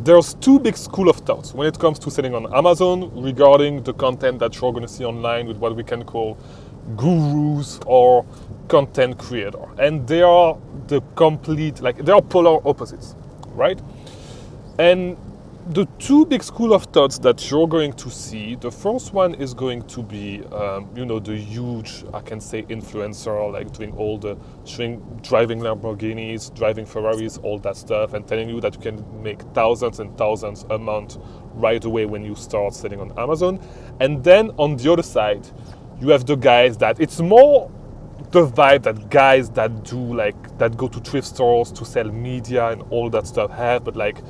there's two big school of thoughts when it comes to selling on Amazon regarding the content that you're going to see online with what we can call gurus or content creator. And they are the complete, like, they are polar opposites, right? And the two big school of thoughts that you're going to see, the first one is going to be, the huge, I can say, influencer, like doing all the driving Lamborghinis, driving Ferraris, all that stuff, and telling you that you can make thousands and thousands a month right away when you start selling on Amazon. And then on the other side, you have the guys that it's more the vibe that guys that go to thrift stores to sell media and all that stuff have, but like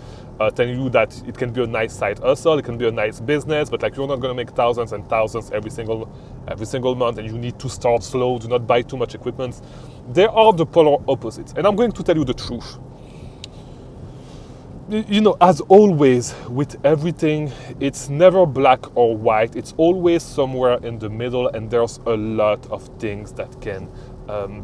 telling you that it can be a nice side hustle, it can be a nice business, but like you're not going to make thousands and thousands every single month, and you need to start slow, do not buy too much equipment. They are the polar opposites, and I'm going to tell you the truth. As always with everything, it's never black or white. It's always somewhere in the middle, and there's a lot of things that can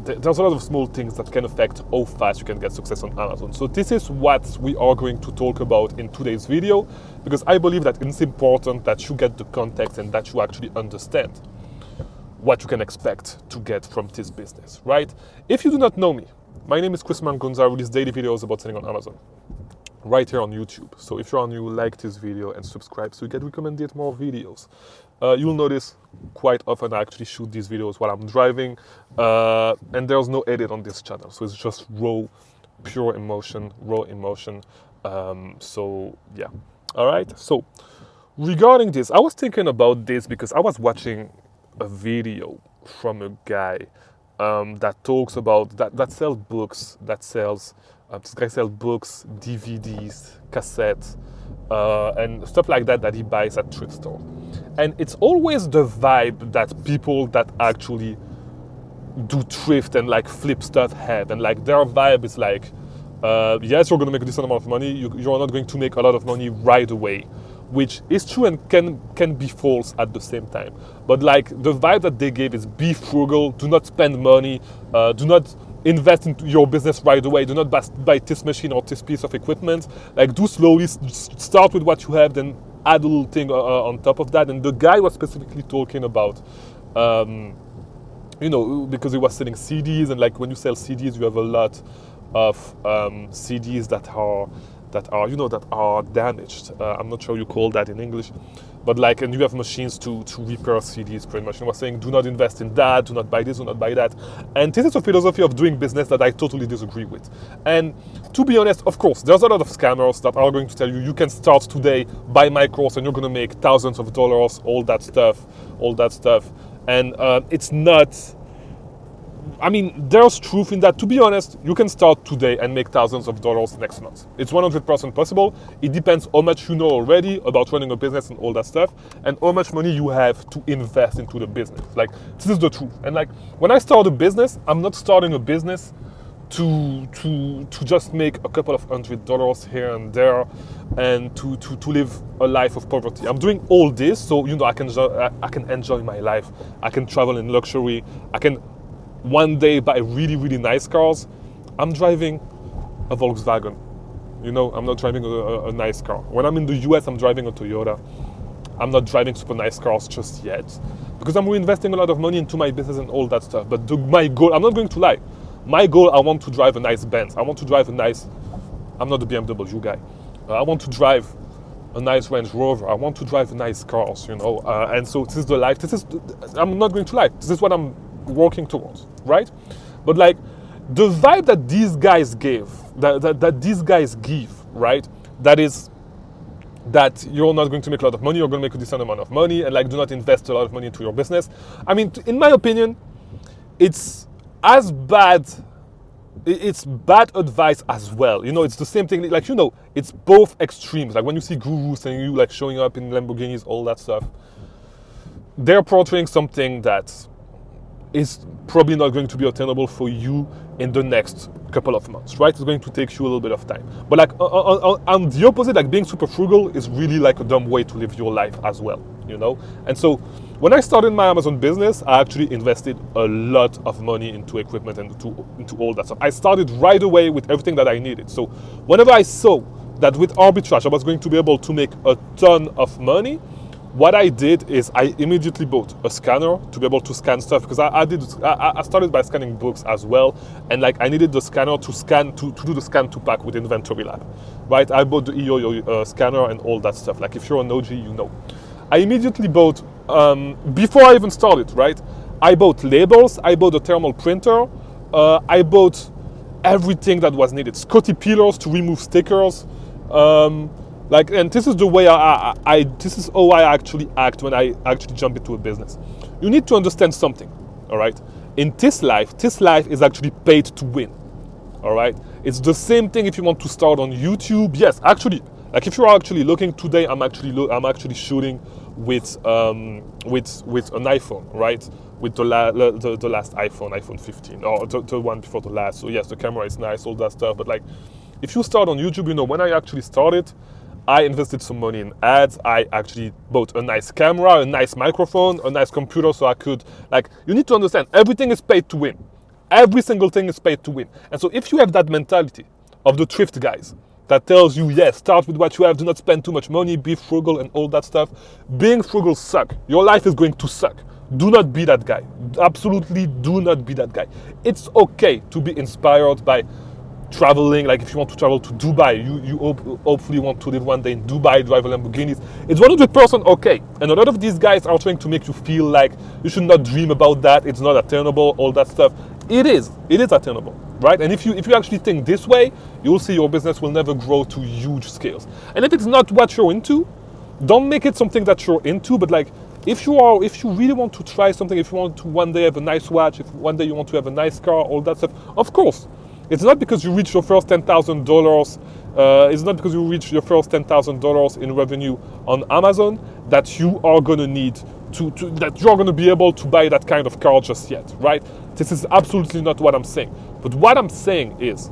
there's a lot of small things that can affect how fast you can get success on Amazon. So this is what we are going to talk about in today's video, because I believe that it's important that you get the context and that you actually understand what you can expect to get from this business, right? If you do not know me, my name is Chris Mangonza. I release daily videos about selling on Amazon right here on YouTube. So if you're new, like this video and subscribe so you get recommended more videos. You'll notice quite often I actually shoot these videos while I'm driving, and there's no edit on this channel. So it's just raw emotion. So yeah, all right. So regarding this, I was thinking about this because I was watching a video from a guy that talks about, that sells books, this guy sells books, DVDs, cassettes, and stuff like that he buys at thrift store. And it's always the vibe that people that actually do thrift and like flip stuff have. And like their vibe is like, yes, you're going to make a decent amount of money. You're not going to make a lot of money right away, which is true and can be false at the same time. But like the vibe that they gave is be frugal, do not spend money, do not invest into your business right away, do not buy this machine or this piece of equipment. Like do slowly, start with what you have, then add a little thing on top of that. And the guy was specifically talking about, because he was selling CDs, and like when you sell CDs, you have a lot of CDs that are damaged. I'm not sure you call that in English, but like, and you have machines to repair CDs pretty much. And I was saying, do not invest in that, do not buy this, do not buy that. And this is a philosophy of doing business that I totally disagree with. And to be honest, of course, there's a lot of scammers that are going to tell you, you can start today, buy my course, and you're going to make thousands of dollars, all that stuff. And it's not, I mean, there's truth in that. To be honest, you can start today and make thousands of dollars next month. It's 100% possible. It depends how much you know already about running a business and all that stuff, and how much money you have to invest into the business. Like, this is the truth. And like, when I start a business, I'm not starting a business to just make a couple of $100 here and there and to live a life of poverty. I'm doing all this so I can enjoy my life. I can travel in luxury. I can one day buy really, really nice cars. I'm driving a Volkswagen. I'm not driving a nice car. When I'm in the US, I'm driving a Toyota. I'm not driving super nice cars just yet because I'm reinvesting a lot of money into my business and all that stuff. But my goal, I'm not going to lie. My goal, I want to drive a nice Benz. I want to drive I'm not a BMW guy. I want to drive a nice Range Rover. I want to drive nice cars, and so this is the life. I'm not going to lie. This is what I'm working towards, right? But like the vibe that these guys give, that these guys give, right? That is that you're not going to make a lot of money, you're going to make a decent amount of money, and like do not invest a lot of money into your business. I mean, in my opinion, it's as bad. It's bad advice as well. It's the same thing. Like, it's both extremes. Like when you see gurus and you like showing up in Lamborghinis, all that stuff, they're portraying something that is probably not going to be attainable for you in the next couple of months, right? It's going to take you a little bit of time. But like on the opposite, like being super frugal is really like a dumb way to live your life as well, And so when I started my Amazon business, I actually invested a lot of money into equipment and into all that stuff. I started right away with everything that I needed. So whenever I saw that with arbitrage I was going to be able to make a ton of money, what I did is I immediately bought a scanner to be able to scan stuff, because I started by scanning books as well, and like I needed the scanner to scan to do the scan to pack with Inventory Lab, right? I bought the EO scanner and all that stuff. Like if you're an OG, you know. I immediately bought before I even started, right? I bought labels, I bought a thermal printer, I bought everything that was needed. Scotty peelers to remove stickers. And this is the way this is how I actually act when I actually jump into a business. You need to understand something, all right? In this life is actually paid to win, all right? It's the same thing if you want to start on YouTube. Yes, actually, like if you're actually looking today, I'm actually shooting with an iPhone, right? With the last iPhone 15, or the one before the last. So yes, the camera is nice, all that stuff. But like, if you start on YouTube, you know, when I actually started, I invested some money in ads. I actually bought a nice camera, a nice microphone, a nice computer, so I could, like, you need to understand, everything is paid to win. Every single thing is paid to win. And so if you have that mentality of the thrift guys that tells you, yes, start with what you have, do not spend too much money, be frugal and all that stuff. Being frugal sucks. Your life is going to suck. Do not be that guy. Absolutely do not be that guy. It's okay to be inspired by traveling. Like if you want to travel to Dubai, you hopefully want to live one day in Dubai, drive a Lamborghinis. It's 100% okay. And a lot of these guys are trying to make you feel like you should not dream about that. It's not attainable, all that stuff. It is attainable, right? And if you actually think this way, you'll see your business will never grow to huge scales. And if it's not what you're into, don't make it something that you're into, but like, if you really want to try something, if you want to one day have a nice watch, if one day you want to have a nice car, all that stuff, of course. It's not because you reach your first $10,000. It's not because you reach your first $10,000 in revenue on Amazon that you are gonna need that you're gonna be able to buy that kind of car just yet, right? This is absolutely not what I'm saying. But what I'm saying is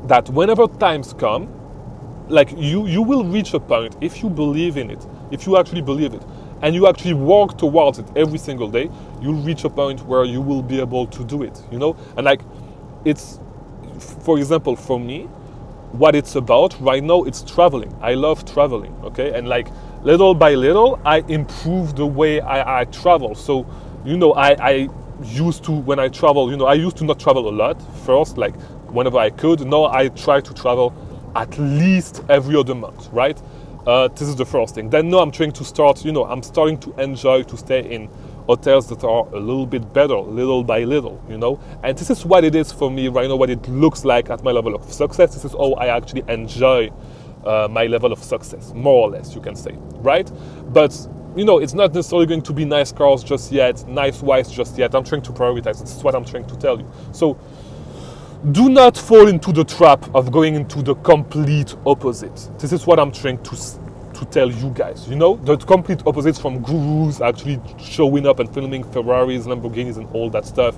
that whenever times come, like you will reach a point, if you believe in it, if you actually believe it, and you actually work towards it every single day, you'll reach a point where you will be able to do it, you know? And like, it's, for example, for me, what it's about right now, it's traveling. I love traveling, okay? And like, little by little, I improve the way I travel. So, you know, I used to, when I travel, you know, I used to not travel a lot first, like whenever I could. Now I try to travel at least every other month, right? This is the first thing. Then now I'm trying to start, you know, I'm starting to enjoy to stay in hotels that are a little bit better, little by little, you know. And this is what it is for me right now, what it looks like at my level of success. This is how I actually enjoy my level of success, more or less, you can say, right? But, you know, it's not necessarily going to be nice cars just yet, nice wives just yet. I'm trying to prioritize. This is what I'm trying to tell you. So do not fall into the trap of going into the complete opposite. This is what I'm trying to tell you guys, you know, the complete opposites from gurus actually showing up and filming Ferraris, Lamborghinis and all that stuff.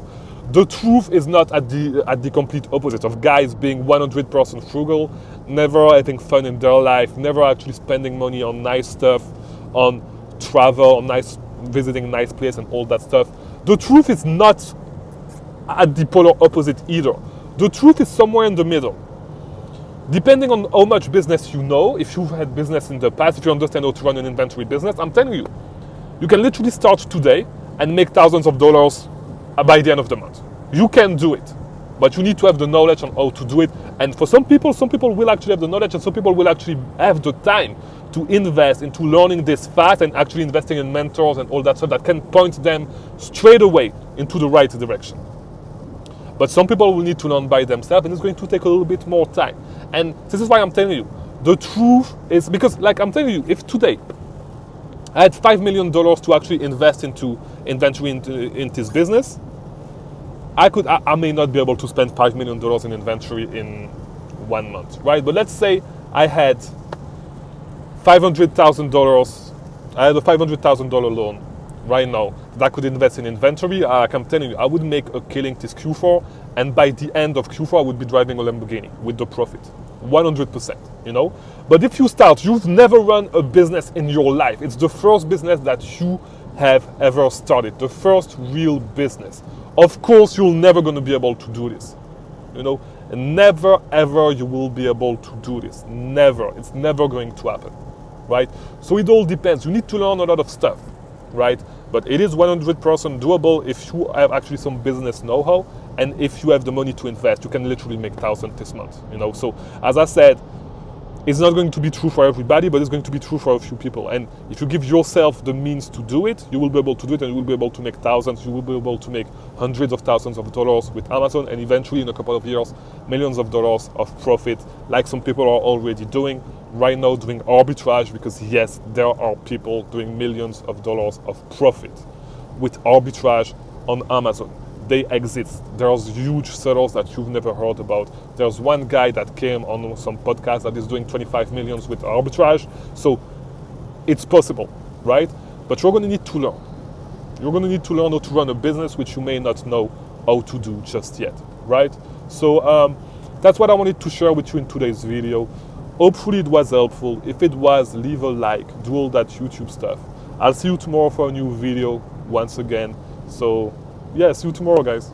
The truth is not at the complete opposite of guys being 100% frugal, never having fun in their life, never actually spending money on nice stuff, on travel, on visiting nice place and all that stuff. The truth is not at the polar opposite either. The truth is somewhere in the middle. Depending on how much business you know, if you've had business in the past, if you understand how to run an inventory business, I'm telling you, you can literally start today and make thousands of dollars by the end of the month. You can do it, but you need to have the knowledge on how to do it. And for some people will actually have the knowledge, and some people will actually have the time to invest into learning this fast and actually investing in mentors and all that stuff that can point them straight away into the right direction. But some people will need to learn by themselves, and it's going to take a little bit more time. And this is why I'm telling you, the truth is, because like I'm telling you, if today I had $5 million to actually invest into inventory in this business, I may not be able to spend $5 million in inventory in 1 month, right? But let's say I had $500,000, I had a $500,000 loan right now that I could invest in inventory. Like I'm telling you, I would make a killing this Q4, and by the end of Q4 I would be driving a Lamborghini with the profit, 100%, you know. But if you start, you've never run a business in your life. It's the first business that you have ever started, the first real business. Of course you're never going to be able to do this, you know. And never ever you will be able to do this. Never. It's never going to happen, right? So it all depends. You need to learn a lot of stuff, right? But it is 100% doable if you have actually some business know-how, and if you have the money to invest. You can literally make thousands this month, you know. So as I said, it's not going to be true for everybody, but it's going to be true for a few people. And if you give yourself the means to do it, you will be able to do it, and you will be able to make thousands. You will be able to make hundreds of thousands of dollars with Amazon, and eventually in a couple of years, millions of dollars of profit, like some people are already doing right now, doing arbitrage, because yes, there are people doing millions of dollars of profit with arbitrage on Amazon. They exist. There's huge sellers that you've never heard about. There's one guy that came on some podcast that is doing 25 millions with arbitrage. So it's possible, right? But you're going to need to learn. You're going to need to learn how to run a business which you may not know how to do just yet, right? So that's what I wanted to share with you in today's video. Hopefully it was helpful. If it was, leave a like, do all that YouTube stuff. I'll see you tomorrow for a new video once again. So yeah, see you tomorrow, guys.